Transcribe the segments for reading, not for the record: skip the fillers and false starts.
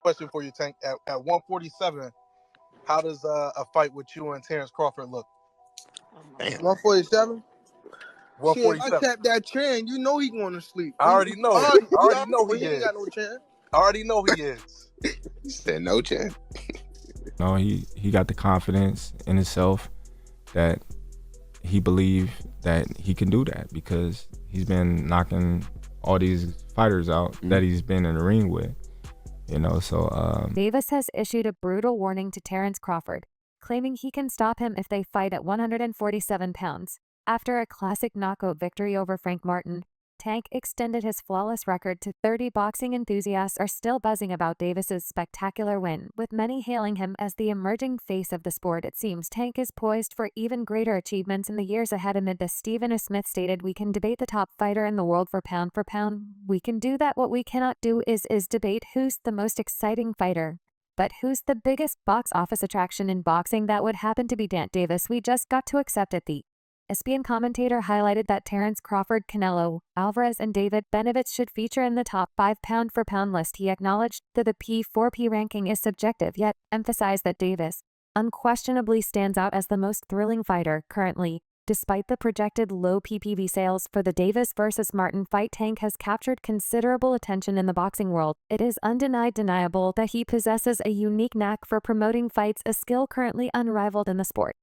Question for you, Tank. At 147, how does a fight with you and Terence Crawford look? 147. Shit, if I 147. tap that chin, you know he going to sleep. I already know. I already know he ain't is. got no chin. I already know he is. He said no chin. No, he got the confidence in himself that he believed that he can do that because he's been knocking all these fighters out that he's been in the ring with. You know, so Davis has issued a brutal warning to Terence Crawford, claiming he can stop him if they fight at 147 pounds. After a classic knockout victory over Frank Martin, Tank extended his flawless record to 30. Boxing enthusiasts are still buzzing about Davis's spectacular win, with many hailing him as the emerging face of the sport. It seems Tank is poised for even greater achievements in the years ahead. Amid this, Stephen A. Smith stated, "We can debate the top fighter in the world for pound. We can do that. What we cannot do is debate who's the most exciting fighter. But who's the biggest box office attraction in boxing? That would happen to be Davis. We just got to accept it." The ESPN commentator highlighted that Terence Crawford, Canelo Alvarez, and David Benavidez should feature in the top 5 pound-for-pound list. He acknowledged that the P4P ranking is subjective, yet emphasized that Davis unquestionably stands out as the most thrilling fighter currently. Despite the projected low PPV sales for the Davis versus Martin fight, Tank has captured considerable attention in the boxing world. It is undeniable that he possesses a unique knack for promoting fights, a skill currently unrivaled in the sport.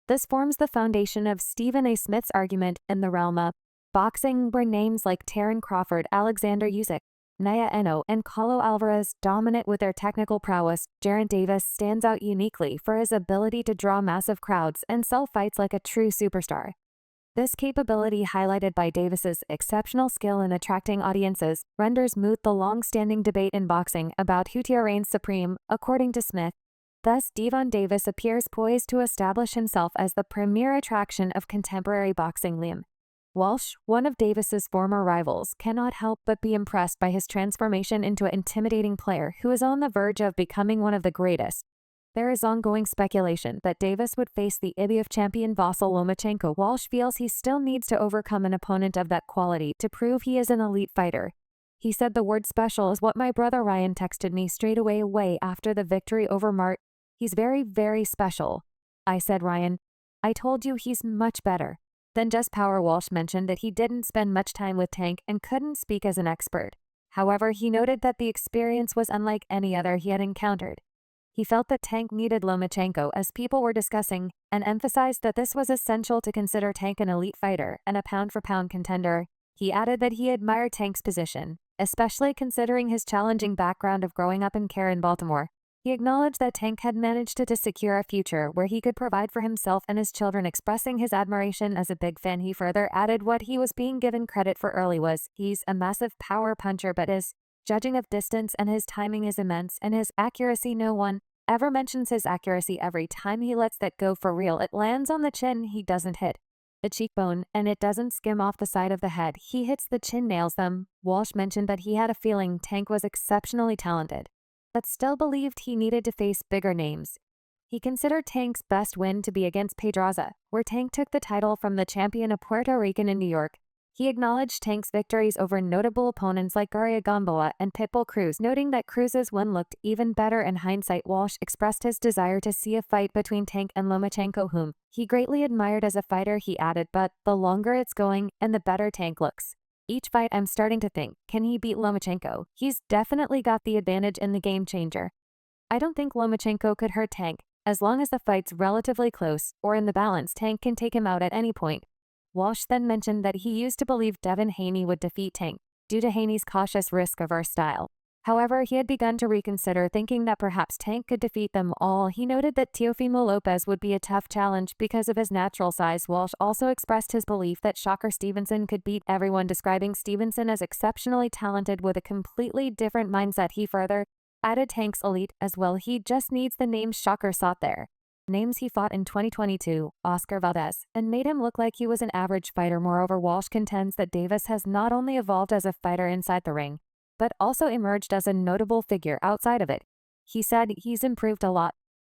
This forms the foundation of Stephen A. Smith's argument in the realm of boxing, where names like Terence Crawford, Alexander Usyk, Naya Eno, and Canelo Alvarez dominate with their technical prowess. Gervonta Davis stands out uniquely for his ability to draw massive crowds and sell fights like a true superstar. This capability, highlighted by Davis's exceptional skill in attracting audiences, renders moot the long-standing debate in boxing about who reigns supreme, according to Smith. Thus, Gervonta Davis appears poised to establish himself as the premier attraction of contemporary boxing. Liam Walsh, one of Davis's former rivals, cannot help but be impressed by his transformation into an intimidating player who is on the verge of becoming one of the greatest. There is ongoing speculation that Davis would face the IBF champion Vasyl Lomachenko. Walsh feels he still needs to overcome an opponent of that quality to prove he is an elite fighter. He said, "The word special is what my brother Ryan texted me straight away after the victory over Mart. He's very, very special. I said, Ryan, I told you he's much better than just power." Walsh mentioned that he didn't spend much time with Tank and couldn't speak as an expert. However, he noted that the experience was unlike any other he had encountered. He felt that Tank needed Lomachenko as people were discussing, and emphasized that this was essential to consider Tank an elite fighter and a pound-for-pound contender. He added that he admired Tank's position, especially considering his challenging background of growing up in Care in Baltimore. He acknowledged that Tank had managed to secure a future where he could provide for himself and his children, expressing his admiration as a big fan. He further added what he was being given credit for early was, "He's a massive power puncher, but his judging of distance and his timing is immense, and his accuracy, no one ever mentions his accuracy. Every time he lets that go for real, it lands on the chin. He doesn't hit the cheekbone, and it doesn't skim off the side of the head. He hits the chin, nails them." Walsh mentioned that he had a feeling Tank was exceptionally talented, but still believed he needed to face bigger names. He considered Tank's best win to be against Pedraza, where Tank took the title from the champion of Puerto Rican in New York. He acknowledged Tank's victories over notable opponents like Garia Gamboa and Pitbull Cruz, noting that Cruz's win looked even better in hindsight. Walsh expressed his desire to see a fight between Tank and Lomachenko, whom he greatly admired as a fighter. He added, "But the longer it's going and the better Tank looks. Each fight I'm starting to think, can he beat Lomachenko? He's definitely got the advantage in the game changer. I don't think Lomachenko could hurt Tank. As long as the fight's relatively close or in the balance, Tank can take him out at any point." Walsh then mentioned that he used to believe Devin Haney would defeat Tank due to Haney's cautious, risk-averse style. However, he had begun to reconsider, thinking that perhaps Tank could defeat them all. He noted that Teofimo Lopez would be a tough challenge because of his natural size. Walsh also expressed his belief that Shocker Stevenson could beat everyone, describing Stevenson as exceptionally talented with a completely different mindset. He further added Tank's elite as well. He just needs the names Shocker sought there. Names he fought in 2022, Oscar Valdez, and made him look like he was an average fighter. Moreover, Walsh contends that Davis has not only evolved as a fighter inside the ring, but also emerged as a notable figure outside of it. He said he's improved a lot.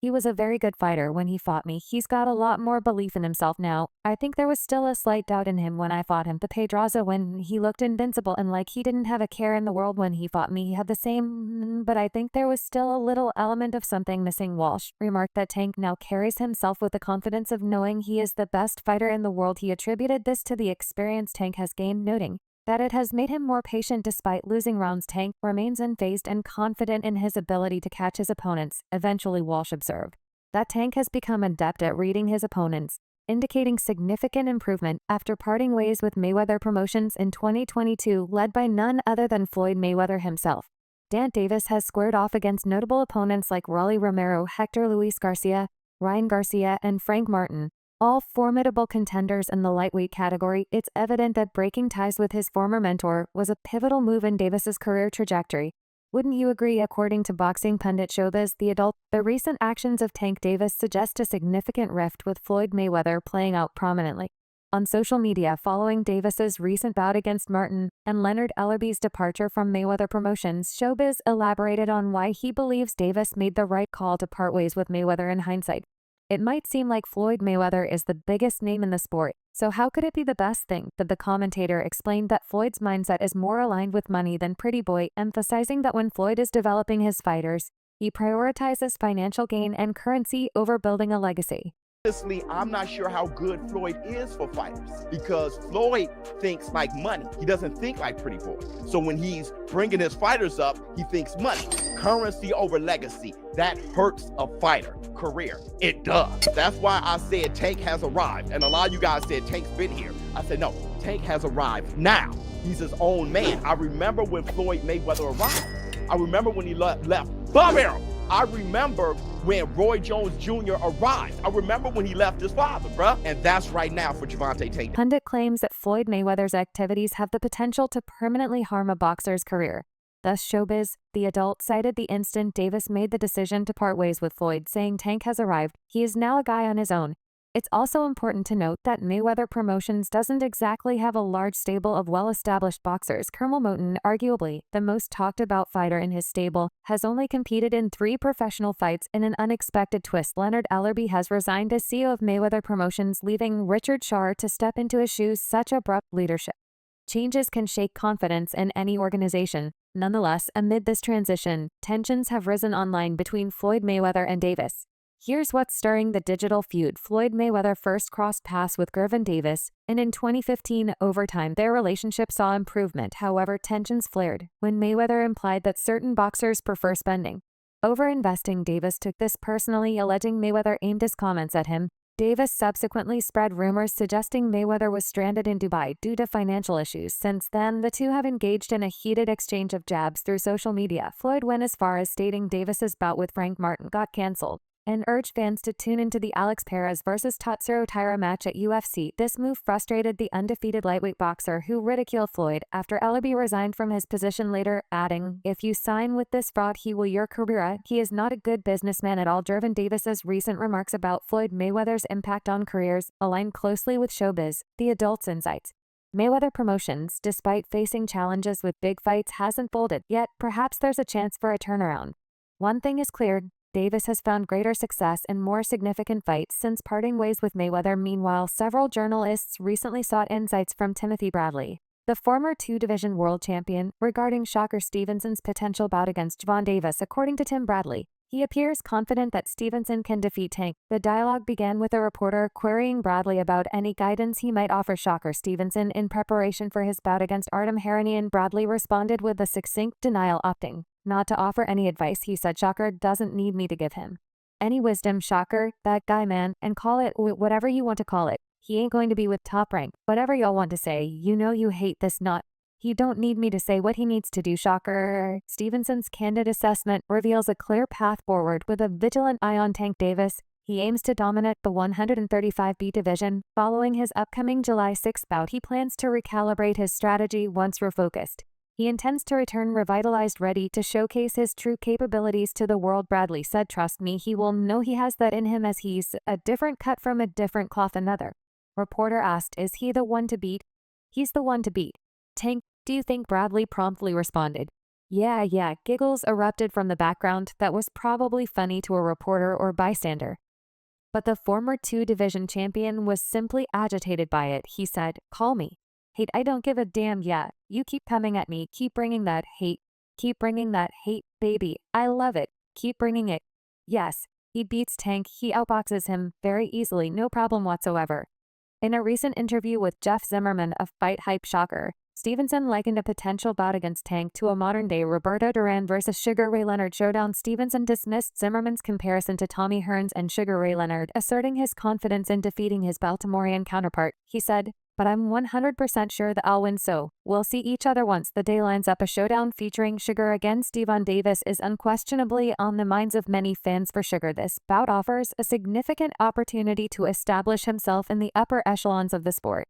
He was a very good fighter when he fought me. He's got a lot more belief in himself now. I think there was still a slight doubt in him when I fought him. The Pedraza when he looked invincible and like he didn't have a care in the world when he fought me. He had the same, but I think there was still a little element of something missing. Walsh remarked that Tank now carries himself with the confidence of knowing he is the best fighter in the world. He attributed this to the experience Tank has gained, noting that it has made him more patient despite losing rounds. Tank remains unfazed and confident in his ability to catch his opponents. Eventually, Walsh observed that Tank has become adept at reading his opponents, indicating significant improvement after parting ways with Mayweather Promotions in 2022, led by none other than Floyd Mayweather himself. Dan Davis has squared off against notable opponents like Rolly Romero, Hector Luis Garcia, Ryan Garcia, and Frank Martin, all formidable contenders in the lightweight category. It's evident that breaking ties with his former mentor was a pivotal move in Davis's career trajectory. Wouldn't you agree? According to boxing pundit Showbiz The Adult, the recent actions of Tank Davis suggest a significant rift with Floyd Mayweather playing out prominently on social media following Davis's recent bout against Martin and Leonard Ellerby's departure from Mayweather Promotions. Showbiz elaborated on why he believes Davis made the right call to part ways with Mayweather in hindsight. It might seem like Floyd Mayweather is the biggest name in the sport, so how could it be the best thing? The commentator explained that Floyd's mindset is more aligned with money than pretty boy, emphasizing that when Floyd is developing his fighters, he prioritizes financial gain and currency over building a legacy. Honestly, I'm not sure how good Floyd is for fighters because Floyd thinks like money. He doesn't think like pretty boy. So when he's bringing his fighters up, he thinks money. Currency over legacy. That hurts a fighter career. It does. That's why I said Tank has arrived. And a lot of you guys said Tank's been here. I said, no, Tank has arrived now. He's his own man. I remember when Floyd Mayweather arrived. I remember when he left. Bomb arrow. I remember when Roy Jones Jr. arrived. I remember when he left his father, bruh. And that's right now for Gervonta Davis. Pundit claims that Floyd Mayweather's activities have the potential to permanently harm a boxer's career. Thus, Showbiz The Adult cited the instant Davis made the decision to part ways with Floyd, saying Tank has arrived. He is now a guy on his own. It's also important to note that Mayweather Promotions doesn't exactly have a large stable of well-established boxers. Kermel Moton, arguably the most talked-about fighter in his stable, has only competed in 3 professional fights. In an unexpected twist, Leonard Ellerby has resigned as CEO of Mayweather Promotions, leaving Richard Schaar to step into his shoes. Such abrupt leadership changes can shake confidence in any organization. Nonetheless, amid this transition, tensions have risen online between Floyd Mayweather and Davis. Here's what's stirring the digital feud. Floyd Mayweather first crossed paths with Gervonta Davis, and in 2015, over time, their relationship saw improvement. However, tensions flared when Mayweather implied that certain boxers prefer spending over investing. Davis took this personally, alleging Mayweather aimed his comments at him. Davis subsequently spread rumors suggesting Mayweather was stranded in Dubai due to financial issues. Since then, the two have engaged in a heated exchange of jabs through social media. Floyd went as far as stating Davis's bout with Frank Martin got cancelled and urged fans to tune into the Alex Perez vs. Tatsuro Taira match at UFC. This move frustrated the undefeated lightweight boxer, who ridiculed Floyd after Ellerby resigned from his position later, adding, "If you sign with this fraud, he will your career. He is not a good businessman at all." Gervonta Davis's recent remarks about Floyd Mayweather's impact on careers align closely with Showbiz The Adult's insights. Mayweather Promotions, despite facing challenges with big fights, hasn't folded yet. Perhaps there's a chance for a turnaround. One thing is clear: Davis has found greater success in more significant fights since parting ways with Mayweather. Meanwhile, several journalists recently sought insights from Timothy Bradley, the former 2-division world champion, regarding Shocker Stevenson's potential bout against Gervonta Davis. According to Tim Bradley, he appears confident that Stevenson can defeat Tank. The dialogue began with a reporter querying Bradley about any guidance he might offer Shocker Stevenson in preparation for his bout against Artem Haranian. Bradley responded with a succinct denial, opting not to offer any advice. He said, "Shocker doesn't need me to give him any wisdom. Shocker, that guy, man, and call it whatever you want to call it. He ain't going to be with Top Rank. Whatever y'all want to say, you know you hate this nut. He don't need me to say what he needs to do." Shocker Stevenson's candid assessment reveals a clear path forward with a vigilant eye on Tank Davis. He aims to dominate the 135B division. Following his upcoming July 6 bout, he plans to recalibrate his strategy once refocused. He intends to return revitalized, ready to showcase his true capabilities to the world. Bradley said, "Trust me, he will know he has that in him, as he's a different cut from a different cloth." Another reporter asked, "Is he the one to beat?" "He's the one to beat. Tank, do you think?" Bradley promptly responded, Yeah, giggles erupted from the background that was probably funny to a reporter or bystander. But the former two-division champion was simply agitated by it. He said, "Call me. Hate, I don't give a damn yet. You keep coming at me. Keep bringing that hate. Keep bringing that hate, baby. I love it. Keep bringing it." Yes, he beats Tank. He outboxes him very easily, no problem whatsoever. In a recent interview with Jeff Zimmerman of Fight Hype Shocker, Stevenson likened a potential bout against Tank to a modern-day Roberto Duran versus Sugar Ray Leonard showdown. Stevenson dismissed Zimmerman's comparison to Tommy Hearns and Sugar Ray Leonard, asserting his confidence in defeating his Baltimorean counterpart. He said, "But I'm 100% sure that I'll win, so we'll see each other once the day lines up." A showdown featuring Sugar against Gervonta Davis is unquestionably on the minds of many fans for Sugar. This bout offers a significant opportunity to establish himself in the upper echelons of the sport.